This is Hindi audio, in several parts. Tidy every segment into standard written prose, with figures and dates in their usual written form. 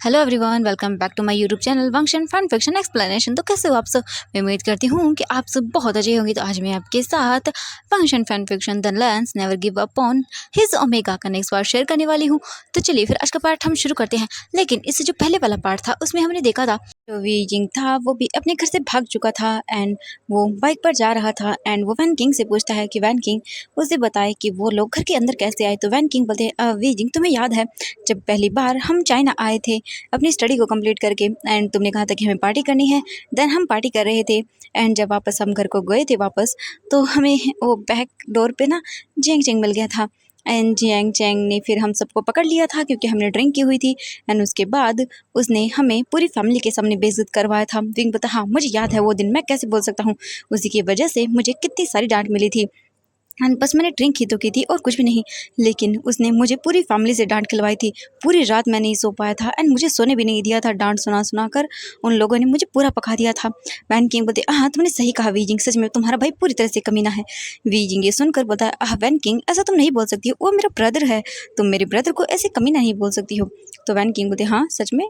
Hello everyone, welcome back to my YouTube channel function fun fiction explanation. तो कैसे हो आप सब? मैं उम्मीद करती हूँ कि आप सब बहुत अच्छे होंगे। तो आज मैं आपके साथ function fun fiction the lens never give up on his omega का नेक्स्ट पार्ट शेयर करने वाली हूँ। तो चलिए फिर आज का पार्ट हम शुरू करते हैं। लेकिन इससे जो पहले वाला पार्ट था उसमें हमने देखा था जो वी जिंग था वो भी अपने घर से भाग चुका था एंड वो बाइक पर जा रहा था एंड वो वैन किंग से पूछता है कि वैन किंग उसे बताए कि वो लोग घर के अंदर कैसे आए। तो वैन किंग बोलते हैं वी जिंग, तुम्हें याद है जब पहली बार हम चाइना आए थे अपनी स्टडी को कंप्लीट करके एंड तुमने कहा था कि हमें पार्टी करनी है। देन हम पार्टी कर रहे थे एंड जब वापस हम घर को गए थे वापस, तो हमें वो बैक डोर पे ना जेंग चेंग मिल गया था एंड जियांग चैंग ने फिर हम सबको पकड़ लिया था क्योंकि हमने ड्रिंक की हुई थी। एंड उसके बाद उसने हमें पूरी फैमिली के सामने बेइज्जत करवाया था। विंग बता, हाँ मुझे याद है वो दिन, मैं कैसे बोल सकता हूँ। उसी की वजह से मुझे कितनी सारी डांट मिली थी एंड बस मैंने ड्रिंक ही तो की थी और कुछ भी नहीं। लेकिन उसने मुझे पूरी फैमिली से डांट खिलवाई थी। पूरी रात मैं नहीं सो पाया था एंड मुझे सोने भी नहीं दिया था। डांट सुना सुना कर उन लोगों ने मुझे पूरा पका दिया था। वैन किंग बोलते, हाँ तुमने सही कहा वीजिंग, सच में तुम्हारा भाई पूरी तरह से कमीना है। वीजिंग ये सुनकर बोलता है, वैन किंग ऐसा तुम नहीं बोल सकती हो, वो मेरा ब्रदर है, तुम मेरे ब्रदर को ऐसे कमीना नहीं बोल सकती हो। तो वैन किंग बोलते, हाँ सच में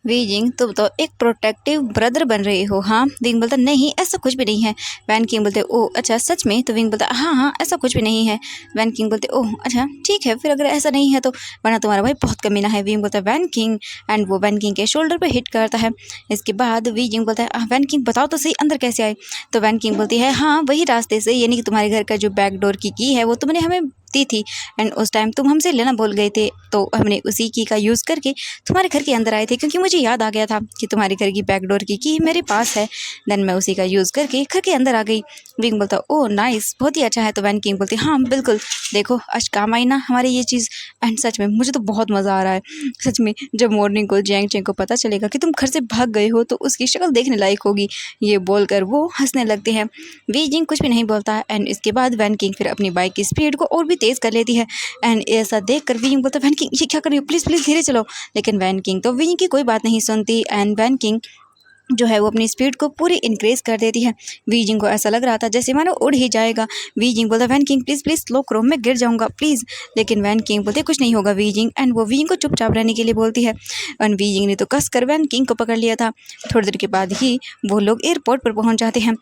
वीजिंग तुम तो एक प्रोटेक्टिव ब्रदर बन रहे हो। हाँ विंग बोलता, नहीं ऐसा कुछ भी नहीं है। वैन किंग बोलते, ओह अच्छा सच में? तो विंग बोलता, हाँ हाँ ऐसा कुछ भी नहीं है। वैन किंग बोलते, ओह अच्छा ठीक है फिर, अगर ऐसा नहीं है तो वरना तुम्हारा भाई बहुत कमीना है। विंग बोलता है वैन किंग एंड वो वैन किंग के शोल्डर पे हिट करता है। इसके बाद वीजिंग बोलता है, वैन किंग बताओ तो सही अंदर कैसे आए। तो वैन किंग बोलती है, हाँ वही रास्ते से, यानी कि तुम्हारे घर का जो बैक डोर की है वो तुमने हमें दी थी एंड उस टाइम तुम हमसे लेना भूल गए थे, तो हमने उसी की का यूज़ करके तुम्हारे घर के अंदर आए थे क्योंकि मुझे याद आ गया था कि तुम्हारे घर की बैक डोर की मेरे पास है। देन मैं उसी का यूज़ करके घर के अंदर आ गई। विंग बोलता, ओह नाइस, बहुत ही अच्छा है। तो वैन किंग बोलती, हाँ बिल्कुल, देखो आज काम आई ना हमारी ये चीज़। एंड सच में मुझे तो बहुत मज़ा आ रहा है। सच में जब मॉर्निंग को जैंग चैंग को पता चलेगा कि तुम घर से भाग गए हो तो उसकी शक्ल देखने लायक होगी। ये बोलकर वो हंसने लगते हैं। वी जिंग कुछ भी नहीं बोलता एंड इसके बाद वैन किंग फिर अपनी बाइक की स्पीड को और भी तेज़ कर लेती है। एंड ऐसा देख कर वी जिंग बोलता, वैन किंग ये क्या कर रही हो, प्लीज़ प्लीज़ धीरे चलो। लेकिन वैन किंग तो वी जिंग की कोई बात नहीं सुनती एंड वैन किंग जो है वो अपनी स्पीड को पूरी इंक्रीज कर देती है। वीजिंग को ऐसा लग रहा था जैसे मानो उड़ ही जाएगा। वीजिंग बोलता, वैन किंग प्लीज़ प्लीज़ स्लो करो, मैं गिर जाऊंगा प्लीज़। लेकिन वैन किंग बोलते, कुछ नहीं होगा वीजिंग एंड वो वीजिंग को चुपचाप रहने के लिए बोलती है। एंड वीजिंग ने तो कस कर वैन किंग को पकड़ लिया था। थोड़ी देर के बाद ही वो लोग एयरपोर्ट पर पहुंच जाते हैं।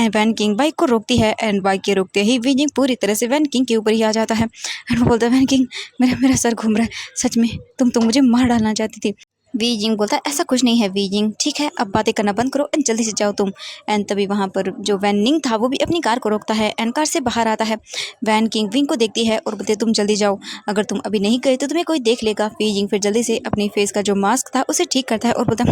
वैन किंग बाइक को रोकती है एंड बाइक के रोकते ही वीजिंग पूरी तरह से वैन किंग के ऊपर ही आ जाता है। एंड वो बोलता है, वैन किंग मेरा मेरा सर घूम रहा है, सच में तुम तो मुझे मार डालना चाहती थी। वीजिंग बोलता है, ऐसा कुछ नहीं है वीजिंग, ठीक है अब बातें करना बंद करो एंड जल्दी से जाओ तुम। एंड तभी वहाँ पर जो वैन निंग था वो भी अपनी कार को रोकता है एंड कार से बाहर आता है। वैन किंग विंग को देखती है और बोलते, तुम जल्दी जाओ, अगर तुम अभी नहीं गए तो तुम्हें कोई देख लेगा। वीजिंग फिर जल्दी से अपनी फेस का जो मास्क था उसे ठीक करता है और बोलता,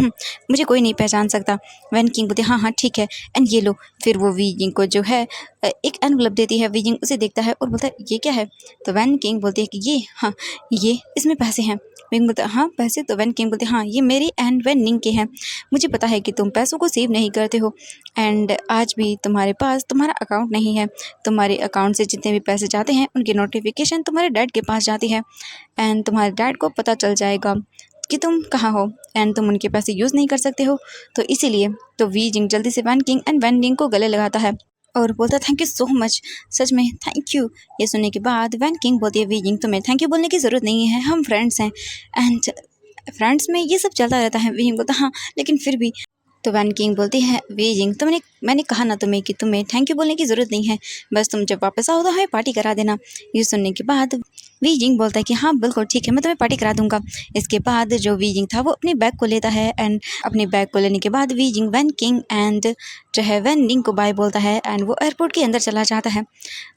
मुझे कोई नहीं पहचान सकता। वैन किंग बोलते, हाँ हाँ ठीक है एंड ये लो। फिर वो वीजिंग को जो है एक एनवलप देती है। वीजिंग उसे देखता है और बोलता है, ये क्या है। तो वैन किंग बोलती है कि ये, हाँ ये इसमें पैसे हैं। विंग बोलता है, हाँ पैसे। तो वैन किंग बोलते, हाँ ये मेरी एंड वैन निंग के हैं, मुझे पता है कि तुम पैसों को सेव नहीं करते हो एंड आज भी तुम्हारे पास तुम्हारा अकाउंट नहीं है। तुम्हारे अकाउंट से जितने भी पैसे जाते हैं उनकी नोटिफिकेशन तुम्हारे डैड के पास जाती है एंड तुम्हारे डैड को पता चल जाएगा कि तुम कहाँ हो एंड तुम उनके पैसे यूज़ नहीं कर सकते हो, तो इसीलिए। तो वी जिंग जल्दी से वैन किंग एंड वैन निंग को गले लगाता है और बोलता, थैंक यू सो मच, सच में थैंक यू। ये सुनने के बाद वैन किंग बोलती है, वी जिंग तुम्हें थैंक यू बोलने की ज़रूरत नहीं है, हम फ्रेंड्स हैं एंड फ्रेंड्स में ये सब चलता रहता है। वी जिंग बोलता, हाँ लेकिन फिर भी। तो वैन किंग बोलती है, वी जिंग मैंने कहा ना तुम्हें कि तुम्हें थैंक यू बोलने की ज़रूरत नहीं है, बस तुम जब वापस आओ तो हमें पार्टी करा देना। ये सुनने के बाद वी जिंग बोलता है कि हाँ बिल्कुल ठीक है, मैं तुम्हें पार्टी करा दूंगा। इसके बाद जो वी जिंग था वो अपनी बैग को लेता है एंड अपनी बैग को लेने के बाद वी जिंग वैन किंग एंड जो है वैन निंग को बाय बोलता है एंड वो एयरपोर्ट के अंदर चला जाता है।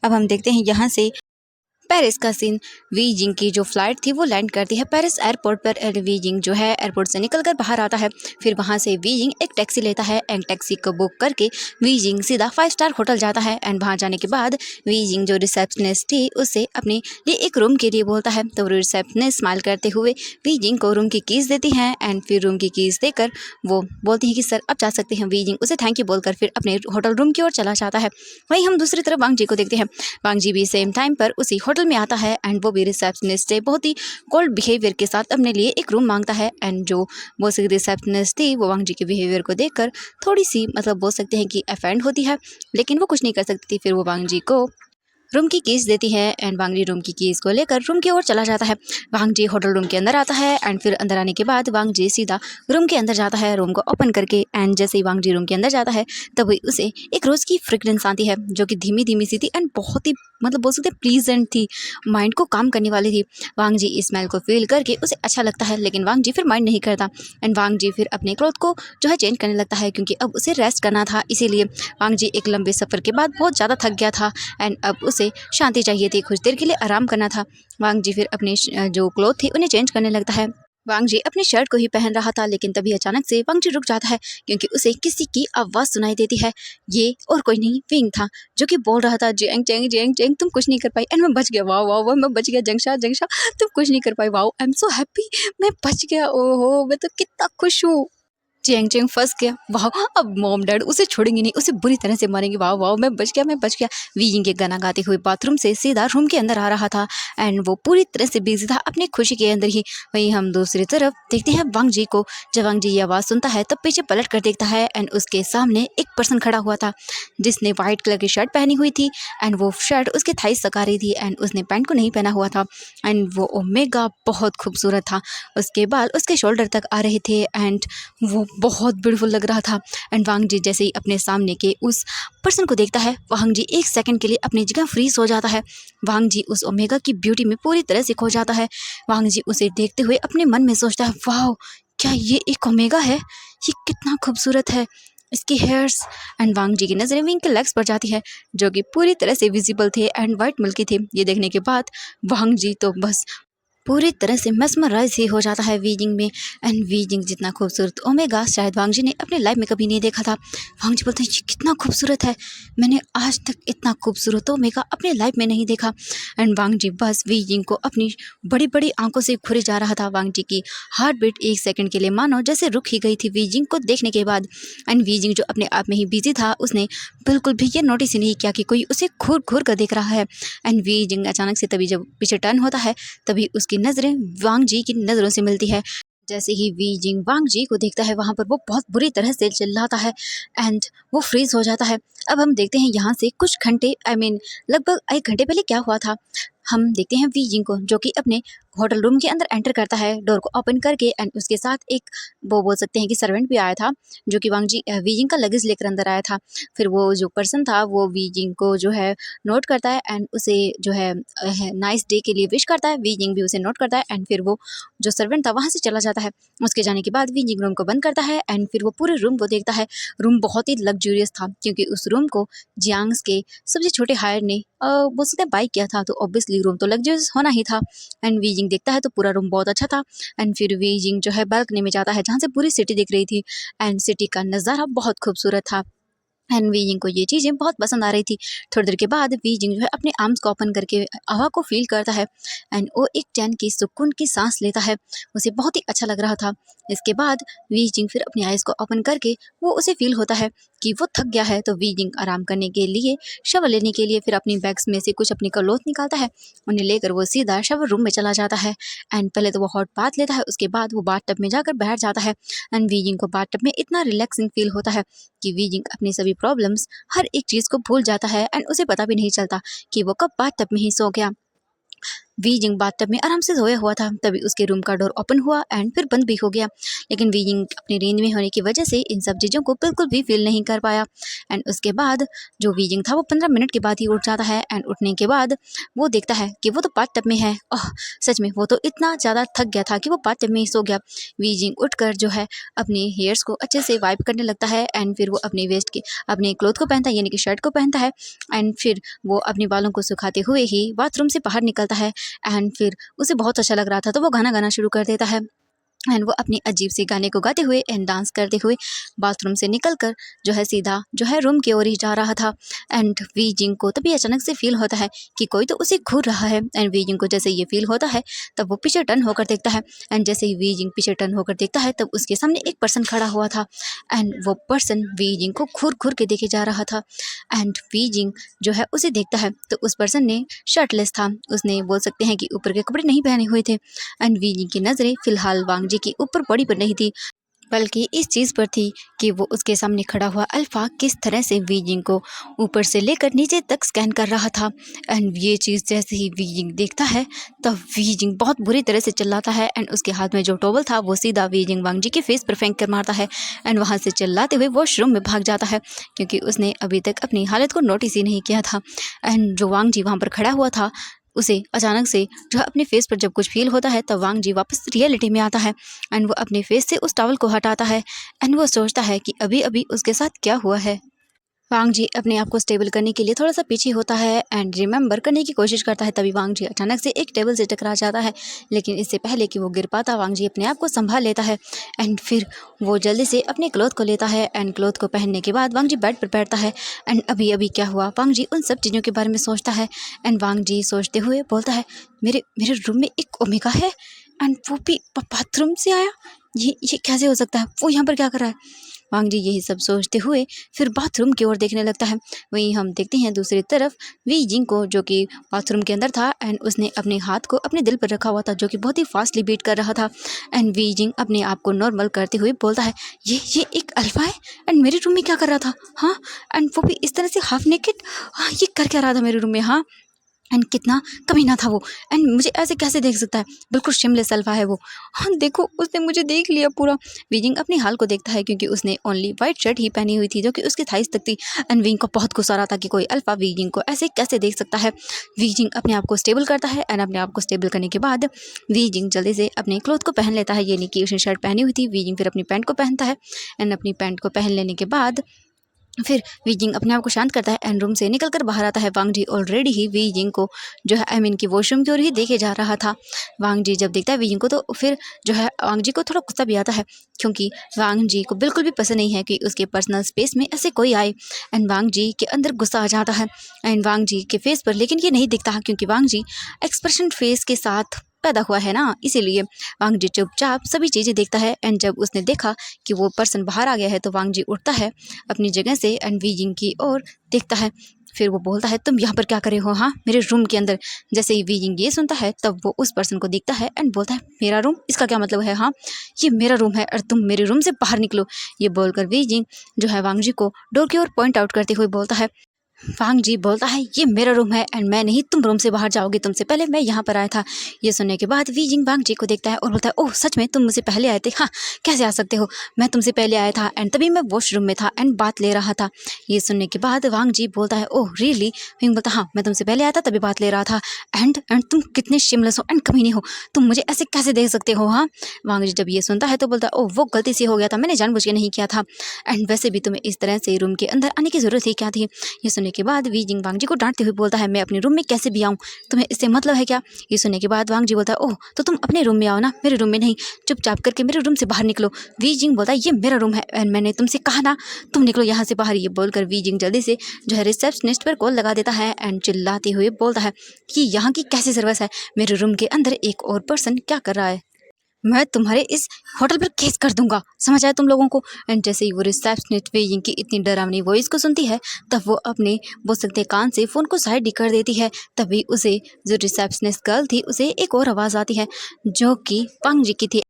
अब हम देखते हैं यहाँ से पेरिस का सीन। वी जिंग की जो फ्लाइट थी वो लैंड करती है पेरिस एयरपोर्ट पर एंड वी जिंग जो है एयरपोर्ट से निकल कर बाहर आता है। फिर वहाँ से वी जिंग एक टैक्सी लेता है एंड टैक्सी को बुक करके वी जिंग सीधा 5 स्टार होटल जाता है एंड वहाँ जाने के बाद वी जिंग जो रिसेप्शनिस्ट थी उससे अपने लिए एक रूम के लिए बोलता है। तो रिसेप्शनिस्ट स्माइल करते हुए वी जिंग को रूम की कीज़ देती हैं एंड फिर रूम की कीज़ देकर वो बोलती हैं कि सर अब जा सकते हैं। वी जिंग उसे थैंक यू बोलकर फिर अपने होटल रूम की ओर चला जाता है। वहीं हम दूसरी तरफ वांग जी को देखते हैं। वांग जी भी सेम टाइम पर उसी होटल में आता है एंड वो भी रिसेप्शनिस्ट से बहुत ही कोल्ड बिहेवियर के साथ अपने लिए एक रूम मांगता है एंड जो वो सी रिसेप्शनिस्ट थी वो वांग जी के बिहेवियर को देखकर थोड़ी सी मतलब बोल सकते हैं कि अफेंड होती है, लेकिन वो कुछ नहीं कर सकती थी। फिर वो वांग जी को रूम की कीज देती है एंड वांग जी रूम की कीज को लेकर रूम की ओर चला जाता है। वांग जी होटल रूम के अंदर आता है एंड फिर अंदर आने के बाद वांग जी सीधा रूम के अंदर जाता है, रूम को ओपन करके। एंड जैसे ही वांग जी रूम के अंदर जाता है तभी उसे एक रोज की फ्रेग्रेंस आती है जो कि धीमी धीमी सी थी एंड बहुत ही मतलब बोल सकते प्लीजेंट थी, माइंड को काम करने वाली थी। वांग जी इस स्मेल को फील करके उसे अच्छा लगता है, लेकिन वांग जी फिर माइंड नहीं करता एंड वांग जी फिर अपने क्लॉथ को जो है चेंज करने लगता है क्योंकि अब उसे रेस्ट करना था। इसीलिए वांग जी एक लंबे सफ़र के बाद बहुत ज़्यादा थक गया था एंड अब उसे शांति चाहिए थी, कुछ देर के लिए आराम करना था। वांग जी फिर अपने जो क्लॉथ थे उन्हें चेंज करने लगता है। वांग जी अपनी शर्ट को ही पहन रहा था, लेकिन तभी अचानक से वांग जी रुक जाता है क्योंकि उसे किसी की आवाज़ सुनाई देती है। ये और कोई नहीं विंग था जो कि बोल रहा था, जेंग जेंग जेंग जेंग तुम कुछ नहीं कर पाई एंड मैं बच गया, वाह वाह वाह मैं बच गया, जंगशा जंगशा तुम कुछ नहीं कर पाई, वाह आई एम सो हैप्पी मैं बच गया, ओहो मैं तो कितना खुश हूँ। चेंग चेंग फंस गया, वाह अब मॉम डैड उसे छोड़ेंगे नहीं, उसे बुरी तरह से मारेंगे, वाह वाह मैं बच गया मैं बच गया। वीइंग के गाना गाते हुए बाथरूम से सीधा रूम के अंदर आ रहा था एंड वो पूरी तरह से बिजी था अपनी खुशी के अंदर ही। वहीं हम दूसरी तरफ देखते हैं वांग जी को। जब वांग जी ये आवाज़ सुनता है तब पीछे पलट कर देखता है एंड उसके सामने एक पर्सन खड़ा हुआ था जिसने वाइट कलर की शर्ट पहनी हुई थी एंड वो शर्ट उसके थाइस तक आ रही थी एंड उसने पैंट को नहीं पहना हुआ था एंड वो ओमेगा बहुत खूबसूरत था। उसके बाल उसके शोल्डर तक आ रहे थे एंड वो बहुत ब्यूटीफुल लग रहा था। एंड वांग जी जैसे ही अपने सामने के उस पर्सन को देखता है, वांग जी एक सेकंड के लिए अपनी जगह फ्रीज हो जाता है। वांग जी उस ओमेगा की ब्यूटी में पूरी तरह से खो जाता है। वांग जी उसे देखते हुए अपने मन में सोचता है, वाह क्या ये एक ओमेगा है, ये कितना खूबसूरत है, इसकी हेयर्स। एंड वांग जी की नज़रें विंग के लेग्स पर जाती है जो कि पूरी तरह से विजिबल थे एंड वाइट मिल्की थे। ये देखने के बाद वांग जी तो बस पूरी तरह से mesmerize ही हो जाता है वीजिंग में। एंड वीजिंग जितना खूबसूरत ओमेगा शायद वांग जी ने अपने लाइफ में कभी नहीं देखा था। वांग जी बोलते हैं ये कितना खूबसूरत है, मैंने आज तक इतना खूबसूरत ओमेगा अपने लाइफ में नहीं देखा। एंड वांग जी बस वीजिंग को अपनी बड़ी बड़ी आंखों से घूरे जा रहा था। वांग जी की हार्ट बीट एक सेकंड के लिए मानो जैसे रुक ही गई थी वीजिंग को देखने के बाद। एंड वीजिंग जो अपने आप में ही बिजी था उसने बिल्कुल भी ये नोटिस ही नहीं किया कि कोई उसे घूर घूर कर देख रहा है। एंड वीजिंग अचानक से तभी जब पीछे टर्न होता है तभी उसकी नज़रें वांग जी की नज़रों से मिलती है। जैसे ही वी जिंग वांग जी को देखता है वहाँ पर वो बहुत बुरी तरह से चिल्लाता है एंड वो फ्रीज हो जाता है। अब हम देखते हैं यहाँ से कुछ घंटे लगभग 1 घंटे पहले क्या हुआ था। हम देखते हैं वी जिंग को जो कि अपने होटल रूम के अंदर एंटर करता है डोर को ओपन करके एंड उसके साथ एक वो बोल सकते हैं कि सर्वेंट भी आया था जो कि वी जिंग का लगेज लेकर अंदर आया था। फिर वो जो पर्सन था वो वी जिंग को जो है नोट करता है एंड उसे जो है नाइस डे के लिए विश करता है। वी जिंग भी उसे नोट करता है एंड फिर वो जो सर्वेंट था वहाँ से चला जाता है। उसके जाने के बाद विंजिंग रूम को बंद करता है एंड फिर वो पूरे रूम को देखता है। रूम बहुत ही लग्जूरियस था क्योंकि उस रूम को जियांग्स के सबसे छोटे हायर ने बोल सकते हैं बाई किया था, तो ऑब्वियसली रूम तो लग्जूरियस होना ही था। एंड वीजिंग देखता है तो पूरा रूम बहुत अच्छा था एंड फिर वीजिंग जो है बालकनी में जाता है जहाँ से पूरी सिटी दिख रही थी एंड सिटी का नज़ारा बहुत खूबसूरत था। एंड वीजिंग को ये चीज़ें बहुत पसंद आ रही थी। थोड़ी देर के बाद वीजिंग जो है अपने आर्म्स को ओपन करके हवा को फील करता है एंड वो एक चैन की सुकून की सांस लेता है, उसे बहुत ही अच्छा लग रहा था। इसके बाद वीजिंग फिर अपनी आइज़ को ओपन करके वो उसे फील होता है कि वो थक गया है, तो वीजिंग आराम करने के लिए शवर लेने के लिए फिर अपनी बैग्स में से कुछ अपनी क्लॉथ निकालता है, उन्हें लेकर वो सीधा शवर रूम में चला जाता है। एंड पहले तो वो हॉट बाथ लेता है, उसके बाद वो बाथ टब में जाकर बैठ जाता है एंड वीजिंग को बाथ टब में इतना रिलैक्सिंग फील होता है कि वीजिंग अपनी सभी प्रॉब्लम्स हर एक चीज़ को भूल जाता है एंड उसे पता भी नहीं चलता कि वो कब बाथ टब में ही सो गया। वीजिंग बाथटब में आराम से सोया हुआ था तभी उसके रूम का डोर ओपन हुआ एंड फिर बंद भी हो गया, लेकिन वीजिंग अपनी नींद में होने की वजह से इन सब चीज़ों को बिल्कुल भी फील नहीं कर पाया। एंड उसके बाद जो वीजिंग था वो 15 मिनट के बाद ही उठ जाता है एंड उठने के बाद वो देखता है कि वो तो बाथटब में है। ओह सच में वो तो इतना ज़्यादा थक गया था कि वो बाथटब में ही सो गया। वीजिंग उठकर जो है अपने हेयर्स को अच्छे से वाइप करने लगता है एंड फिर वो अपने वेस्ट के अपने क्लोथ को पहनता है यानी कि शर्ट को पहनता है एंड फिर वो अपने बालों को सुखाते हुए ही बाथरूम से बाहर निकलता है। एंड फिर उसे बहुत अच्छा लग रहा था तो वो गाना गाना शुरू कर देता है एंड वो अपनी अजीब सी गाने को गाते हुए एंड डांस करते हुए बाथरूम से निकलकर जो है सीधा जो है रूम की ओर ही जा रहा था। एंड वीजिंग को तभी अचानक से फील होता है कि कोई तो उसे घूर रहा है एंड वीजिंग को जैसे ये फील होता है तब वो पीछे टर्न होकर देखता है एंड जैसे ही वीजिंग पीछे टर्न होकर देखता है तब उसके सामने एक पर्सन खड़ा हुआ था एंड वो पर्सन वीजिंग को घूर घूर के देखे जा रहा था। एंड वीजिंग जो है उसे देखता है तो उस पर्सन ने शर्टलेस था, उसने बोल सकते हैं कि ऊपर के कपड़े नहीं पहने हुए थे एंड वीजिंग की नज़रें फिलहाल वांग जी के ऊपर पड़ी पर नहीं थी। बल्कि इस चीज़ पर थी कि वो उसके सामने खड़ा हुआ अल्फा किस तरह से वीजिंग को ऊपर से लेकर नीचे तक स्कैन कर रहा था। एंड ये चीज़ जैसे ही वीजिंग देखता है तब वीजिंग बहुत बुरी तरह से चिल्लाता है एंड उसके हाथ में जो टॉवल था वो सीधा वीजिंग वांग जी के फेस पर फेंक कर मारता है एंड वहाँ से चिल्लाते हुए वॉशरूम में भाग जाता है क्योंकि उसने अभी तक अपनी हालत को नोटिस ही नहीं किया था। एंड जो वांग जी वहाँ पर खड़ा हुआ था उसे अचानक से जो है अपने फेस पर जब कुछ फील होता है तब वांग जी वापस रियलिटी में आता है एंड वो अपने फेस से उस टॉवल को हटाता है एंड वो सोचता है कि अभी अभी उसके साथ क्या हुआ है। वांग जी अपने आप को स्टेबल करने के लिए थोड़ा सा पीछे होता है एंड रिमेंबर करने की कोशिश करता है। तभी वांग जी अचानक से एक टेबल से टकरा जाता है, लेकिन इससे पहले कि वो गिर पाता वांग जी अपने आप को संभाल लेता है एंड फिर वो जल्दी से अपने क्लोथ को लेता है एंड क्लोथ को पहनने के बाद वांग जी बेड पर बैठता है एंड अभी अभी क्या हुआ वांग जी उन सब चीज़ों के बारे में सोचता है एंड वांग जी सोचते हुए बोलता है मेरे मेरे रूम में एक ओमेगा है एंड वो भी बाथरूम से आया, ये कैसे हो सकता है, वो यहाँ पर क्या कर रहा है। वांग जी यही सब सोचते हुए फिर बाथरूम की ओर देखने लगता है। वहीं हम देखते हैं दूसरी तरफ वी जिंग को जो कि बाथरूम के अंदर था एंड उसने अपने हाथ को अपने दिल पर रखा हुआ था जो कि बहुत ही फास्टली बीट कर रहा था एंड वी जिंग अपने आप को नॉर्मल करते हुए बोलता है ये एक अल्फा है एंड मेरे रूम में क्या कर रहा था, हाँ एंड वो भी इस तरह से हाफ नेकेड, हाँ ये कर क्या रहा था मेरे रूम में, हाँ एंड कितना कमीना था वो एंड मुझे ऐसे कैसे देख सकता है, बिल्कुल शिमलेस अल्फा है वो, हाँ देखो उसने मुझे देख लिया पूरा। विजिंग अपने हाल को देखता है क्योंकि उसने ओनली वाइट शर्ट ही पहनी हुई थी जो कि उसकी थाइस तक थी एंड विंग को बहुत गुस्सा आ रहा था कि कोई अल्फा विजिंग को ऐसे कैसे देख सकता है। विजिंग अपने आप को स्टेबल करता है एंड अपने आप को स्टेबल करने के बाद विजिंग जल्दी से अपने क्लोथ को पहन लेता है। ये नहीं कि उसने शर्ट पहनी हुई थी, विजिंग फिर अपनी पैंट को पहनता है एंड अपनी पैंट को पहन लेने के बाद फिर वीजिंग अपने आप को शांत करता है एंड रूम से निकल कर बाहर आता है। वांग जी ऑलरेडी ही वीजिंग को जो है की वॉशरूम की ओर ही देखे जा रहा था। वांग जी जब देखता है वीजिंग को तो फिर जो है वांग जी को थोड़ा गुस्सा भी आता है क्योंकि वांग जी को बिल्कुल भी पसंद नहीं है कि उसके पर्सनल स्पेस में ऐसे कोई आए एंड वांग जी के अंदर गुस्सा आ जाता है एंड वांग जी के फेस पर लेकिन ये नहीं दिखता क्योंकि वांग जी एक्सप्रेशन फेस के साथ पैदा हुआ है ना, इसीलिए वांग जी चुपचाप सभी चीज़ें देखता है एंड जब उसने देखा कि वो पर्सन बाहर आ गया है तो वांग जी उठता है अपनी जगह से एंड वीजिंग की ओर देखता है। फिर वो बोलता है तुम यहाँ पर क्या करे हो, हाँ मेरे रूम के अंदर। जैसे ही वीजिंग ये सुनता है तब वो उस पर्सन को देखता है एंड बोलता है मेरा रूम, इसका क्या मतलब है, हाँ ये मेरा रूम है और तुम मेरे रूम से बाहर निकलो। ये बोलकर वीजिंग जो है वांग जी को डोर की ओर पॉइंट आउट करते हुए बोलता है। वांग जी बोलता है ये मेरा रूम है एंड मैं नहीं तुम रूम से बाहर जाओगे, तुमसे पहले मैं यहाँ पर आया था। ये सुनने के बाद वी जिंग वांग जी को देखता है और बोलता है ओह सच में तुम मुझसे पहले आए थे, हाँ कैसे आ सकते हो, मैं तुमसे पहले आया था एंड तभी मैं वॉशरूम में था एंड बात ले रहा था। ये सुनने के बाद वांग जी बोलता है ओह रियली। विंग बोलता हाँ मैं तुमसे पहले आया था तभी बात ले रहा था एंड तुम कितने शिमलेस हो एंड कमीने हो, तुम मुझे ऐसे कैसे देख सकते हो, हाँ। वांग जी जब ये सुनता है तो बोलता है ओह वो गलती से हो गया था, मैंने जानबूझ के नहीं किया था एंड वैसे भी तुम्हें इस तरह से रूम के अंदर आने की जरूरत ही क्या थी। ये सुनने के बाद वी जिंग वांग जी को डांटते हुए बोलता है मैं अपने रूम में कैसे भी आऊँ, तुम्हें इससे मतलब है क्या। ये सुनने के बाद वांग जी बोलता है ओह तो तुम अपने रूम में आओ ना, मेरे रूम में नहीं, चुपचाप करके मेरे रूम से बाहर निकलो। वी जिंग बोलता है ये मेरा रूम है एंड मैंने तुमसे कहा ना तुम निकलो यहाँ से बाहर। ये बोलकर वी जिंग जल्दी से जो है रिसेप्शनिस्ट पर कॉल लगा देता है एंड चिल्लाते हुए बोलता है कि यहाँ की कैसी सर्विस है, मेरे रूम के अंदर एक और पर्सन क्या कर रहा है, मैं तुम्हारे इस होटल पर केस कर दूंगा, समझ आया तुम लोगों को। एंड जैसे ही वो रिसेप्शनिस्ट वेजिंग की इतनी डरावनी वॉइस को सुनती है तब वो अपने बोल सकते कान से फ़ोन को साइड ही कर देती है। तभी उसे जो रिसेप्शनिस्ट गर्ल थी उसे एक और आवाज़ आती है जो कि वांग जी की थी,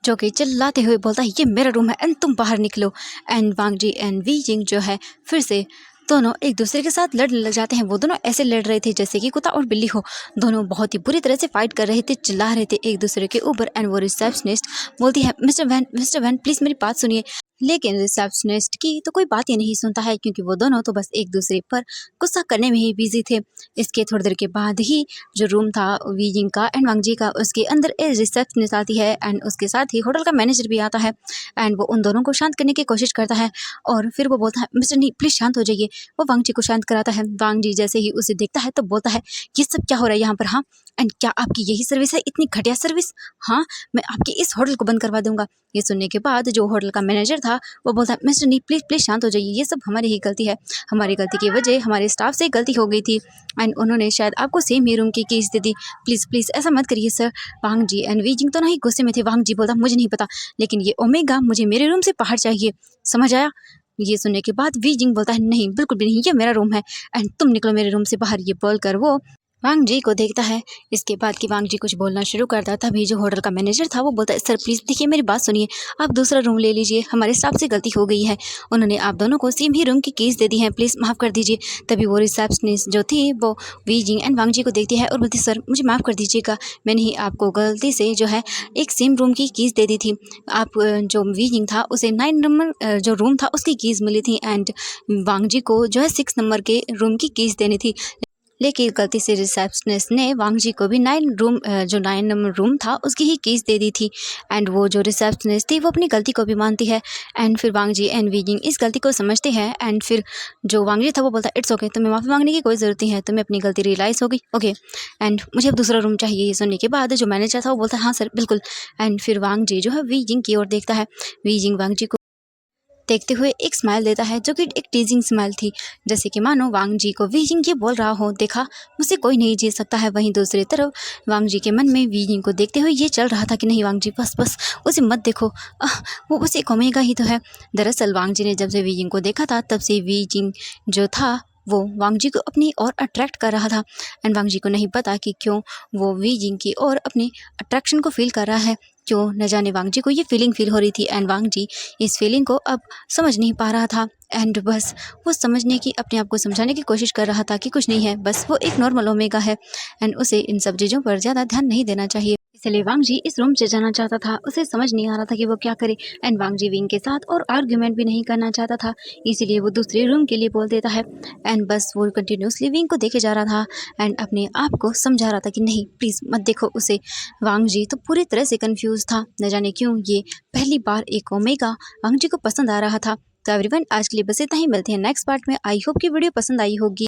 जो कि चिल्लाते हुए बोलता है ये मेरा रूम है एंड तुम बाहर निकलो। And Wang ji and Wei Jing जो है फिर से दोनों एक दूसरे के साथ लड़ने लग जाते हैं। वो दोनों ऐसे लड़ रहे थे जैसे कि कुत्ता और बिल्ली हो, दोनों बहुत ही बुरी तरह से फाइट कर रहे थे, चिल्ला रहे थे एक दूसरे के ऊपर। एंड वो रिसेप्शनिस्ट बोलती है मिस्टर वैन प्लीज़ मेरी बात सुनिए, लेकिन रिसेप्शनिस्ट की तो कोई बात ही नहीं सुनता है क्योंकि वो दोनों तो बस एक दूसरे पर गुस्सा करने में ही बिजी थे। इसके थोड़ी देर के बाद ही जो रूम था वीजिंग का एंड वांग जी का उसके अंदर एक रिसेप्शनिस्ट आती है एंड उसके साथ ही होटल का मैनेजर भी आता है एंड वो उन दोनों को शांत करने की कोशिश करता है और फिर वो बोलता है मिस्टर नी प्लीज़ शांत हो जाइए। वो वांग जी को शांत कराता है। वांग जी जैसे ही उसे देखता है तो बोलता है ये सब क्या हो रहा है यहाँ पर, हाँ एंड क्या आपकी यही सर्विस है, इतनी घटिया सर्विस, हाँ मैं आपकी इस होटल को बंद करवा दूंगा। ये सुनने के बाद जो होटल का मैनेजर था वो बोलता है मिस्टर नी प्लीज़ प्लीज़ शांत हो जाइए, ये सब हमारी ही गलती है, हमारी गलती की वजह हमारे स्टाफ से गलती हो गई थी एंड उन्होंने शायद आपको सेम ही रूम की केस दे दी, प्लीज़ प्लीज़ ऐसा मत करिए sir. Wang ji and Wei Jing तो नहीं गुस्से में थे। वांग जी बोलता मुझे नहीं पता लेकिन ये ओमेगा मुझे मेरे रूम से बाहर चाहिए, समझ आया। ये सुनने के बाद वी जिंग बोलता है नहीं बिल्कुल भी नहीं, ये मेरा रूम है एंड तुम निकलो मेरे रूम से बाहर। ये बोलकर वो वांग जी को देखता है। इसके बाद कि वांग जी कुछ बोलना शुरू करता, तभी जो होटल का मैनेजर था वो बोलता है, सर प्लीज़ देखिए मेरी बात सुनिए, आप दूसरा रूम ले लीजिए, हमारे स्टाफ से गलती हो गई है, उन्होंने आप दोनों को सेम ही रूम की कीज़ दे दी हैं, प्लीज़ माफ़ कर दीजिए। तभी वो रिसेप्शनिस्ट जो थी वो वी जिंग एंड वांग जी को देखती है और बोलती, सर मुझे माफ़ कर दीजिएगा, मैंने ही आपको गलती से जो है एक सेम रूम की कीज़ दे दी थी। आप जो वी जिंग था उसे 9 नंबर जो रूम था उसकी कीज़ मिली थी एंड वांग जी को जो है 6 नंबर के रूम की कीज़ देनी थी। लेकिन गलती से रिसेप्शनिस्ट ने वांग जी को भी 9 नंबर रूम था उसकी ही कीज़ दे दी थी एंड वो जो रिसेप्शनिस्ट थी वो अपनी गलती को भी मानती है एंड फिर वांग जी एंड वी जिंग इस गलती को समझते हैं एंड फिर जो वांग जी था वो बोलता है, इट्स ओके, तुम्हें माफ़ी मांगने की कोई ज़रूरत नहीं है, तुम्हें अपनी गलती रियलाइज़ हो गई, ओके एंड मुझे अब दूसरा रूम चाहिए। ये सुनने के बाद जो मैनेजर था वो बोलता है, हाँ सर बिल्कुल। एंड फिर वांग जी जो है वी जिंग की ओर देखता है। वी जिंग वांग जी को देखते हुए एक स्माइल देता है जो कि एक टीजिंग स्माइल थी, जैसे कि मानो वांग जी को वी जिंग ये बोल रहा हो, देखा मुझसे कोई नहीं जीत सकता है। वहीं दूसरी तरफ वांग जी के मन में वी जिंग को देखते हुए ये चल रहा था कि नहीं वांग जी बस बस उसे मत देखो, वो बस एक ओमेगा ही तो है। दरअसल वांग जी ने जब से वी जिंग को देखा था तब से वी जिंग जो था वो वांग जी को अपनी ओर अट्रैक्ट कर रहा था एंड वांग जी को नहीं पता कि क्यों वो वी जिंग की ओर अपनी अट्रैक्शन को फील कर रहा है, क्यों न जाने वांग जी को ये फीलिंग फील हो रही थी एंड वांग जी इस फीलिंग को अब समझ नहीं पा रहा था एंड बस वो समझने की अपने आप को समझाने की कोशिश कर रहा था कि कुछ नहीं है, बस वो एक नॉर्मल ओमेगा है एंड उसे इन सब चीज़ों पर ज़्यादा ध्यान नहीं देना चाहिए। इसलिए वांग जी इस रूम से जाना चाहता था, उसे समझ नहीं आ रहा था कि वो क्या करे एंड वांग जी विंग के साथ और आर्ग्यूमेंट भी नहीं करना चाहता था, इसीलिए वो दूसरे रूम के लिए बोल देता है एंड बस वो कंटिन्यूसली विंग को देखे जा रहा था एंड अपने आप को समझा रहा था कि नहीं प्लीज़ मत देखो उसे। वांग जी तो पूरी तरह से कंफ्यूज था, न जाने क्यों ये पहली बार एक ओमेगा वांग जी को पसंद आ रहा था। तो एवरीवन आज के लिए बस इतना ही, मिलते हैं नेक्स्ट पार्ट में। आई होप कि वीडियो पसंद आई होगी।